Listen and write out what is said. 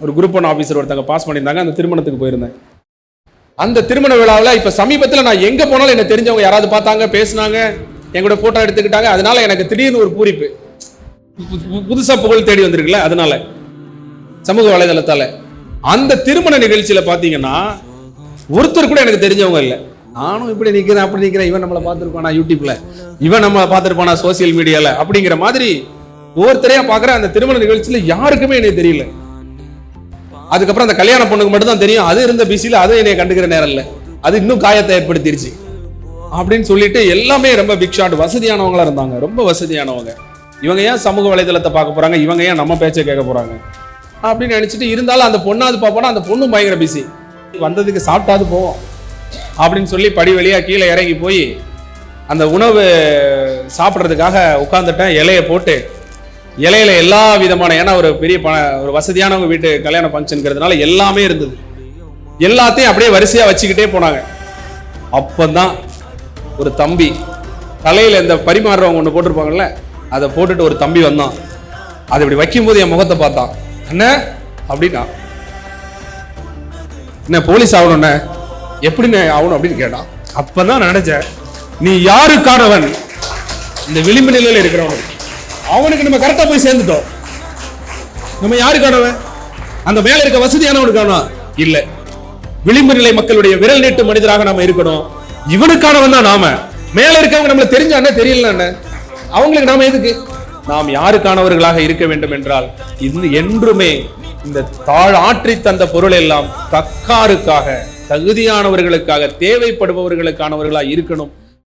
ஒரு group 1 officer ஒருத்தங்க pass பண்ணியிருந்தாங்க. அந்த திருமணத்துக்கு போயிருந்தேன். அந்த திருமண விழாவில் இப்போ சமீபத்தில் நான் எங்கே போனாலும் என்ன தெரிஞ்சவங்க யாராவது பார்த்தாங்க, பேசினாங்க, எங்களோட ஃபோட்டோ எடுத்துக்கிட்டாங்க. அதனால எனக்கு திடீர்னு ஒரு பூரிப்பு, புதுசாக புகழ் தேடி வந்திருக்குல்ல, அதனால சமூக வலைதளத்தால். அந்த திருமண நிகழ்ச்சியில் பார்த்தீங்கன்னா ஒருத்தர் கூட எனக்கு தெரிஞ்சவங்க இல்லை. நானும் இப்படி நிற்கிறேன், அப்படி நிற்கிறேன், இவன் நம்மளை பார்த்துருப்பானா யூடியூப்ல, இவன் நம்மளை பார்த்துருப்பானா சோசியல் மீடியாவில், அப்படிங்கிற மாதிரி ஒவ்வொருத்தரையா பார்க்குற. அந்த திருமண நிகழ்ச்சியில் யாருக்குமே எனக்கு தெரியல. அதுக்கப்புறம் அந்த கல்யாண பொண்ணுக்கு மட்டும் தான் தெரியும். அது இருந்த பிஸியில் அது என்னை கண்டுக்கிற நேரம் இல்லை. அது இன்னும் காயத்தை ஏற்படுத்திருச்சு அப்படின்னு சொல்லிட்டு எல்லாமே ரொம்ப பிக் ஷாட், வசதியானவங்களா இருந்தாங்க, ரொம்ப வசதியானவங்க. இவங்க ஏன் சமூக வலைதளத்தை பார்க்க போறாங்க, இவங்க ஏன் நம்ம பேச்சை கேட்க போறாங்க அப்படின்னு நினைச்சிட்டு, இருந்தாலும் அந்த பொண்ணாவது பார்ப்போனா அந்த பொண்ணும் பயங்கர பிஸி. வந்ததுக்கு சாப்பிட்டாது போவோம் அப்படின்னு சொல்லி படி வழியா கீழே இறங்கி போய் அந்த உணவு சாப்பிட்றதுக்காக உட்காந்துட்டேன். இலையை போட்டு இலையில எல்லா விதமான, ஏன்னா ஒரு பெரிய ஒரு வசதியானவங்க வீட்டு கல்யாண ஃபங்க்ஷனுங்கிறதுனால எல்லாமே இருந்தது. எல்லாத்தையும் அப்படியே வரிசையா வச்சுக்கிட்டே போனாங்க. அப்பதான் ஒரு தம்பி தலையில இந்த பரிமாறுறவங்க ஒன்று போட்டிருப்பாங்கல்ல, அதை போட்டுட்டு ஒரு தம்பி வந்தான். அதை இப்படி வைக்கும் போது என் முகத்தை பார்த்தான். என்ன அப்படின்னா, என்ன போலீஸ் ஆகணும்ன, எப்படின்னு ஆகணும் அப்படின்னு கேட்டான். அப்பதான் நினைச்சேன், நீ யாருக்கானவன்? இந்த விளிம்பு நிலையில இருக்கிறவன். அவனுக்கு நம்ம கரெக்டா போய் சேர்ந்துட்டோம். நம்ம யாருக்கானவன்? அந்த மேல இருக்க வசதியானவனுக்கான இல்ல, விளிம்பு நிலை மக்களுடைய விரல் நீட்டு மனிதராக நாம இருக்கணும். இவனுக்கானவன் தான் நாம. மேல இருக்கவங்க நம்மள தெரிஞ்சானே தெரியல, அவங்களுக்கு நாம எதுக்கு? நாம் யாருக்கானவர்களாக இருக்க வேண்டும் என்றால் என்றுமே இந்த தாழ் ஆற்றி தந்த பொருள் எல்லாம் தக்காருக்காக, தகுதியானவர்களுக்காக, தேவைப்படுபவர்களுக்கானவர்களாக இருக்கணும்.